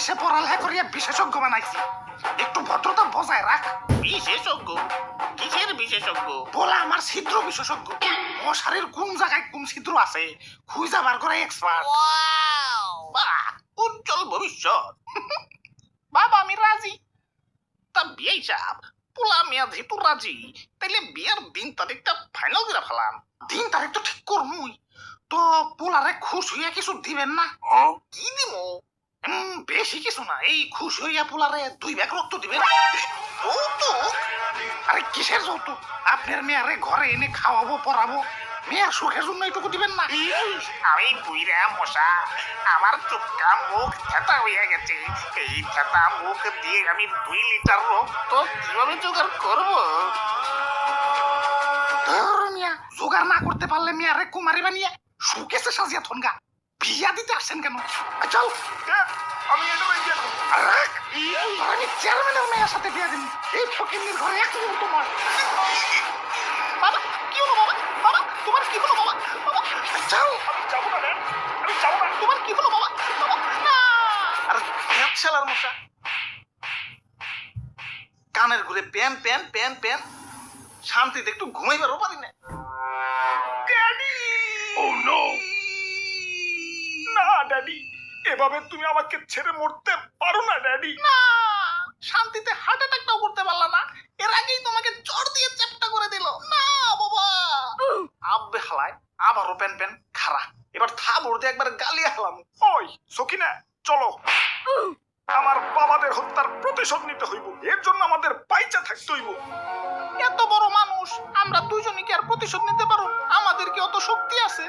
দেশে পড়ালেখা করিয়া বিশেষজ্ঞ বানাইছি, একটু ভদ্রতা বজায় রাখ। বিশেষজ্ঞ? কিসের বিশেষজ্ঞ? বলা আমার ছিদ্র বিশেষজ্ঞ। মশারির কোন জায়গায় কোন ছিদ্র আছে খুঁজা বার করে এক্সপার্ট। বাহ, উজ্জ্বল ভবিষ্যৎ। বাবা আমি রাজি। তা বিয়ে সাহেব, পোলা মিয়া যেহেতু রাজি, তাইলে বিয়ের দিন তারিখটা ফাইনাল করে ফেলাম। দিন তারিখ তো ঠিক করমুই, তো পোলারে খুশ হইয়া কিছু দিবেন না? কি দিমো? বেশি কিছু না, এই খুশ হইয়া পোলারে 2 ব্যাগ রক্ত দিবেন। যৌতুক? আরে কিসের যৌতুক? আপনার মেয়ারে ঘরে এনে খাওয়াবো পড়াবো, মেয়ার সুখের জন্য এইটুকু দিবেন না? আমি বুইরা মশা, আমার চুপকা মুখ থেতা হইয়া গেছে। এই থেতা মুখ দিয়ে আমি 2 লিটার রক্ত কিভাবে জোগাড় করবো? ধর মিয়া, জোগাড় না করতে পারলে মেয়ারে কুমারী বানিয়ে সুকেসে সাজিয়া থনগা। বিয়া দিতে আসছেন কেন? চল। আমি এটা বিয়ে করবো। আমি চেয়ারম্যানের মেয়ের সাথে বিয়া দিন, এই ফকিন্নির ঘরে এক মুহূর্ত নয়। বাবা কি হলো? বাবা বাবা তোমার কি হলো? বাবা বাবা চল। আমি যাবো না ম্যাম, আমি যাবো না। তোমার কি হলো? বাবা বাবা না। আর খেলার মশা কানের ঘুরে প্যান প্যান প্যান প্যান, শান্তিতে একটু ঘুমাইবারও পারি না। ড্যাডি! ও নো! না ড্যাডি, এভাবে তুমি আমাকে ছেড়ে মরতে পারো না ড্যাডি। না, শান্তিতে হার্ট অ্যাটাকটাও করতে পারলা না, এর আগেই তোমাকে চড় দিয়ে চ্যাপটা করে দিল। না বাবা, আব্বে হালায় আবারও প্যান প্যান খারা, এবার থাবড় দিয়ে একবার গালিয়া হালাম। ওই সকিনা, চলো। আমার বাবাদের হত্যার প্রতিশোধ নিতে হইব, এর জন্য আমাদের বাইচা থাকতে হইব। এত বড় মানুষ আমরা দুজনই কি আর প্রতিশোধ নিতে পারো? আমাদের কি অত শক্তি আছে?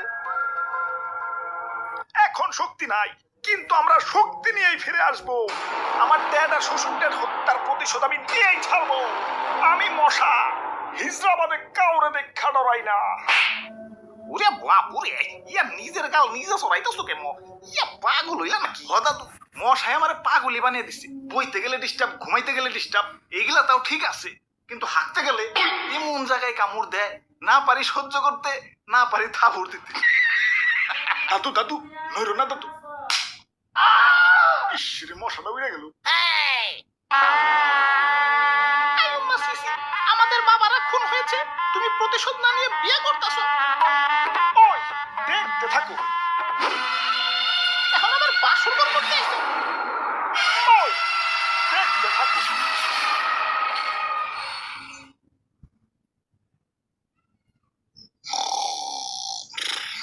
এখন শক্তি নাই, কিন্তু আমরা শক্তি নিয়েই ফিরে আসব। আমার ড্যাড আর শ্বশুরদের হত্যার প্রতিশোধ আমি নিয়েই ছাড়বো। আমি মশা, হিজরাবাদে কাউরে দেখা ডরাই না। ওরে বাপুরে, ইয়া নিজের গাল নিজে সরাইতেছো কেমন? ইয়া পাগল হইলা নাকি? দাদু, মশাই আমারে পাগলি বানিয়ে দিচ্ছে। বইতে গেলে ডিস্টার্ব, ঘুমাইতে গেলে ডিস্টার্ব, এগুলা তাও ঠিক আছে, কিন্তু হাঁটতে গেলে এমন জায়গায় কামড় দেয়, না পারি সহ্য করতে, না পারি থাবড় দিতে। দাদু দাদু, নইরো না দাদু। ইসরে মশাটা উড়ে গেল। আয়ুম্মা সিসি, আমাদের বাবারা খুন হয়েছে, তুমি প্রতিশোধ না নিয়ে বিয়ে করতেছো। ওই দেখতে থাকো। এখন আবার বাসর ঘর করতে এসো। ওই দেখতে থাকো।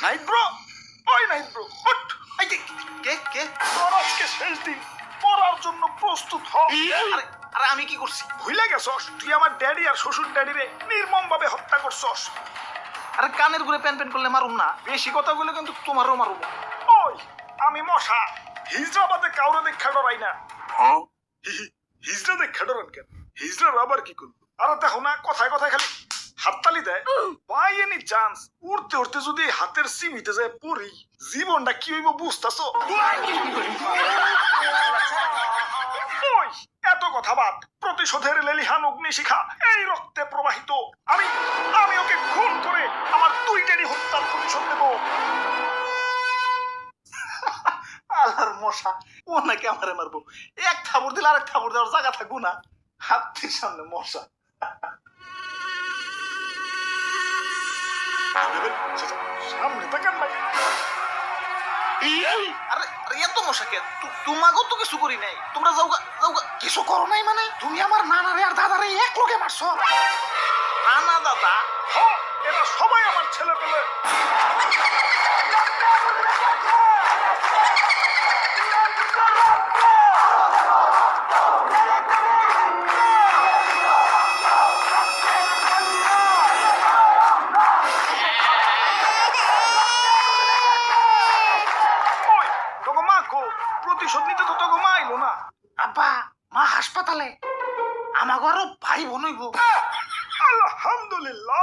নাইট ব্রো, ওই নাইট ব্রো, উঠ। এই যে, কে কে? তোর আজকে শেষ দিন, মরার জন্য প্রস্তুত হ। আরে আরে আমি কি করছি? ভুলে গেছস তুই আমার ড্যাডি আর শ্বশুর ড্যাডিরে নির্মম ভাবে হত্যা করছস। আরে কানের ঘুরে প্যান প্যান করলে মারুম না, বেশি কথা বলে কিন্তু তোমারও মারুম। ওই আমি মশা, হিজরাবাদে কাউরে দেখা ডরাই না। হিজরা দেখা ডরান কেন? হিজরার আবার কি করবো? আরে দেখো না, কথায় কথায় খালি হাততালি দেয়। বাই এনি চান্স উড়তে উড়তে যদি হাতের সিমিতে যায় পড়ি, জীবনটা কি হইব বুঝতাছো? ওই এত কথা বাদ, প্রতিশোধের লেলিহান অগ্নিশিখা এই রক্তে প্রবাহিত। আমি আমি ওকে খুন করে আমার 2 ড্যাডি হত্যার প্রতিশোধ নেব। আল্লাহর মশা, ও নাকি আমারে মারবো? এক থাবড় দিলে আরেক থাবড় দেওয়ার জায়গা থাকবো না। হাতের সামনে মশা। সামনে তাকান না। আরে আরে এত মশা কে? তোমাকেও তো কিছু করি নাই, তোমরা যাওগা যাওগা। কিছু করো নাই মানে? তুমি আমার নানারে আর দাদারে এক লোকে মারছো। নানা দাদা, হ, এরা সবাই আমার ছেলে পেলে। ওই তোকে মা কো, প্রতিশোধ নিতে তো তোকে মা আইলো না। আব্বা, মা হাসপাতালে, আমাকে আরো ভাই বোন হইব। আলহামদুলিল্লাহ,